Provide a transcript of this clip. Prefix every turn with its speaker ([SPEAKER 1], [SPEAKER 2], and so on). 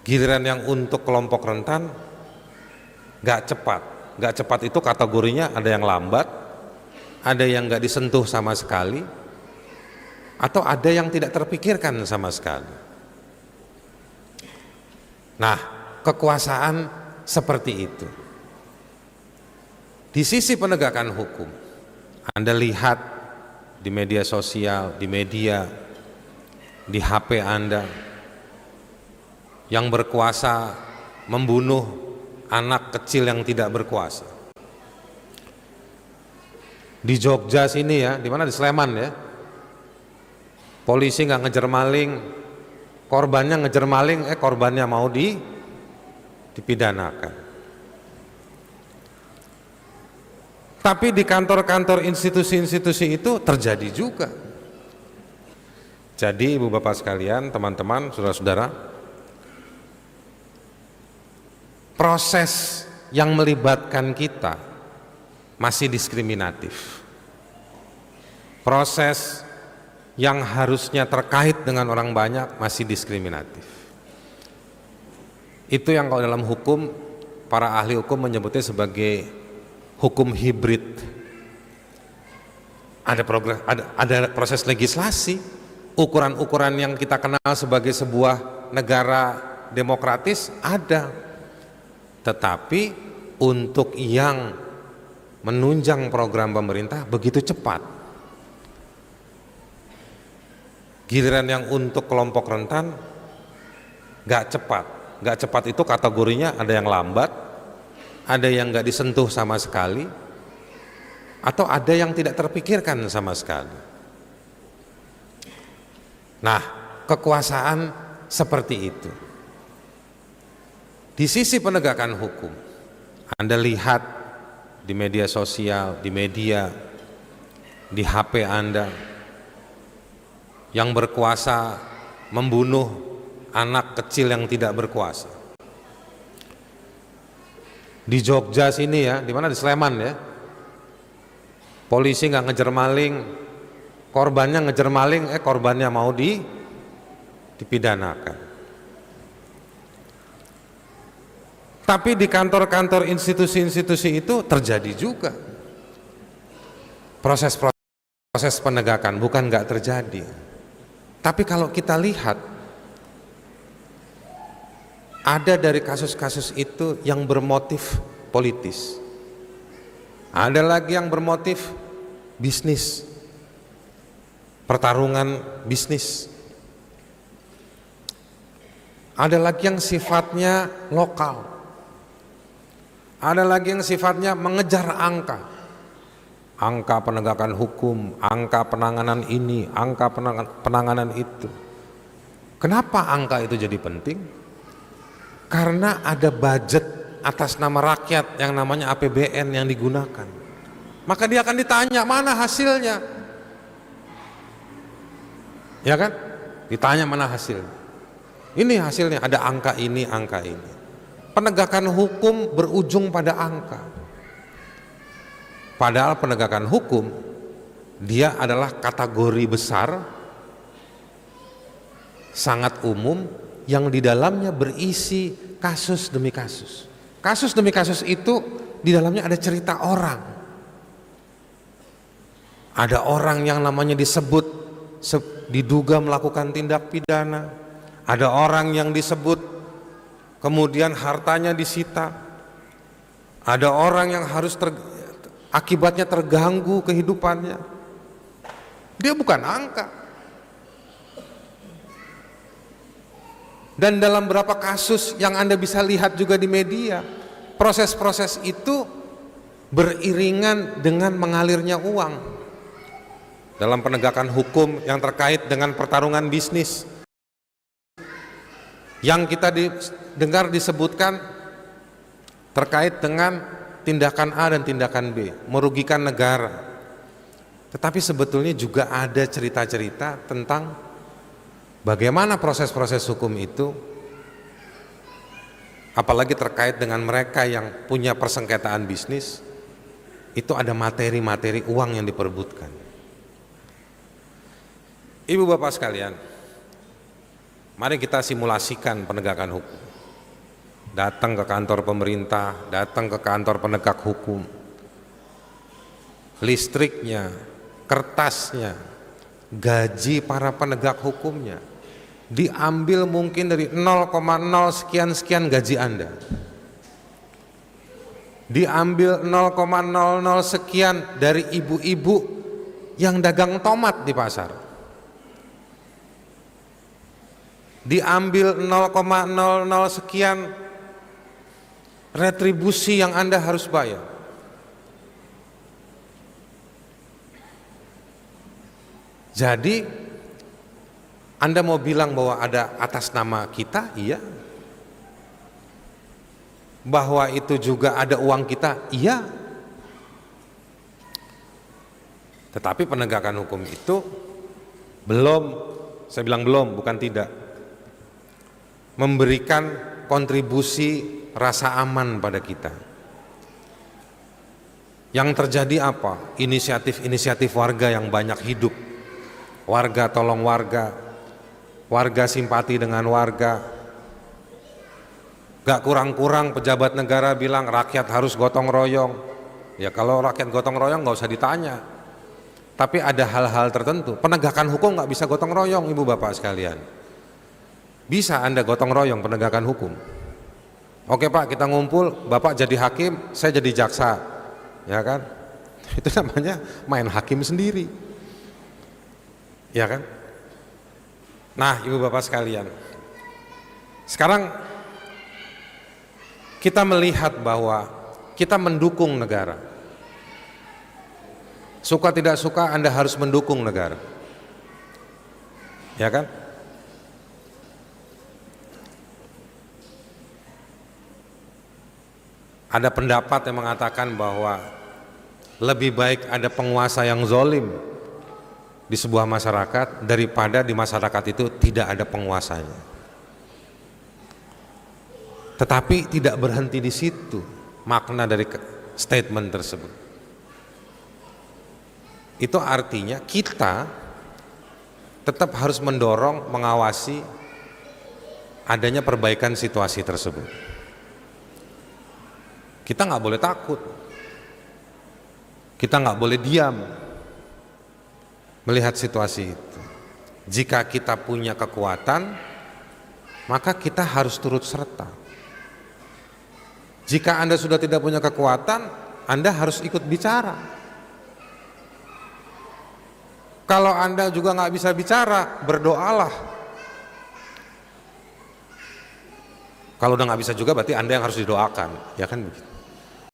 [SPEAKER 1] Giliran yang untuk kelompok rentan nggak cepat. Nggak cepat itu kategorinya ada yang lambat, ada yang nggak disentuh sama sekali, atau ada yang tidak terpikirkan sama sekali. Nah, kekuasaan seperti itu. Di sisi penegakan hukum, Anda lihat di media sosial, di media, di HP Anda, yang berkuasa membunuh anak kecil yang tidak berkuasa. Di Jogja sini ya, di mana di Sleman ya, polisi nggak ngejar maling, korbannya ngejar maling, korbannya mau dipidanakan. Tapi di kantor-kantor institusi-institusi itu terjadi juga. Jadi ibu bapak sekalian, teman-teman, saudara-saudara, proses yang melibatkan kita masih diskriminatif. Proses yang harusnya terkait dengan orang banyak masih diskriminatif. Itu yang kalau dalam hukum, para ahli hukum menyebutnya sebagai hukum hibrid. Ada proses legislasi, ukuran-ukuran yang kita kenal sebagai sebuah negara demokratis ada. Tetapi untuk yang menunjang program pemerintah begitu cepat. Giliran yang untuk kelompok rentan nggak cepat. Nggak cepat itu kategorinya ada yang lambat, ada yang nggak disentuh sama sekali, atau ada yang tidak terpikirkan sama sekali. Nah, kekuasaan seperti itu. Di sisi penegakan hukum, Anda lihat di media sosial, di media, di HP Anda, yang berkuasa membunuh anak kecil yang tidak berkuasa. Di Jogja sini ya, di mana di Sleman ya, polisi nggak ngejar maling, korbannya ngejar maling, korbannya mau dipidanakan. Tapi di kantor-kantor institusi-institusi itu terjadi juga proses penegakan, bukan nggak terjadi. Tapi kalau kita lihat, ada dari kasus-kasus itu yang bermotif politis, ada lagi yang bermotif bisnis, pertarungan bisnis, ada lagi yang sifatnya lokal, ada lagi yang sifatnya mengejar angka penegakan hukum, angka penanganan ini, angka penanganan itu. Kenapa angka itu jadi penting? Karena ada budget atas nama rakyat yang namanya APBN yang digunakan. Maka dia akan ditanya mana hasilnya, ya kan? Ditanya mana hasilnya. Ini hasilnya, ada angka ini, angka ini. Penegakan hukum berujung pada angka. Padahal penegakan hukum dia adalah kategori besar, sangat umum, yang di dalamnya berisi kasus demi kasus. Kasus demi kasus itu di dalamnya ada cerita orang. Ada orang yang namanya disebut diduga melakukan tindak pidana. Ada orang yang disebut kemudian hartanya disita. Ada orang yang harus akibatnya terganggu kehidupannya. Dia bukan angka. Dan dalam beberapa kasus yang Anda bisa lihat juga di media, proses-proses itu beriringan dengan mengalirnya uang. Dalam penegakan hukum yang terkait dengan pertarungan bisnis, yang kita dengar disebutkan terkait dengan tindakan A dan tindakan B, merugikan negara. Tetapi sebetulnya juga ada cerita-cerita tentang bagaimana proses-proses hukum itu, apalagi terkait dengan mereka yang punya persengketaan bisnis, itu ada materi-materi uang yang diperebutkan. Ibu bapak sekalian, mari kita simulasikan penegakan hukum. datang ke kantor pemerintah, datang ke kantor penegak hukum, listriknya, kertasnya, gaji para penegak hukumnya diambil mungkin dari 0,0 sekian gaji Anda, diambil 0,00 sekian dari ibu-ibu yang dagang tomat di pasar, diambil 0,00 sekian retribusi yang Anda harus bayar. Jadi Anda mau bilang bahwa ada atas nama kita? Iya. Bahwa itu juga ada uang kita? Iya. Tetapi penegakan hukum itu belum, saya bilang belum, bukan tidak, memberikan kontribusi rasa aman pada kita. Yang terjadi apa? Inisiatif-inisiatif warga yang banyak hidup. Warga tolong warga, warga simpati dengan warga. Gak kurang-kurang pejabat negara bilang rakyat harus gotong royong. Ya kalau rakyat gotong royong gak usah ditanya. Tapi ada hal-hal tertentu, penegakan hukum gak bisa gotong royong, ibu bapak sekalian. Bisa Anda gotong royong penegakan hukum. Oke Pak, kita ngumpul, Bapak jadi hakim, saya jadi jaksa, ya kan? Itu namanya main hakim sendiri, ya kan? Nah, ibu bapak sekalian, sekarang kita melihat bahwa kita mendukung negara. Suka tidak suka Anda harus mendukung negara, ya kan? Ada pendapat yang mengatakan bahwa lebih baik ada penguasa yang zalim di sebuah masyarakat daripada di masyarakat itu tidak ada penguasanya. Tetapi tidak berhenti di situ makna dari statement tersebut. Itu artinya kita tetap harus mendorong, mengawasi adanya perbaikan situasi tersebut. Kita nggak boleh takut, kita nggak boleh diam melihat situasi itu. Jika kita punya kekuatan, maka kita harus turut serta. Jika Anda sudah tidak punya kekuatan, Anda harus ikut bicara. Kalau Anda juga nggak bisa bicara, berdoalah. Kalau udah nggak bisa juga berarti Anda yang harus didoakan, ya kan begitu.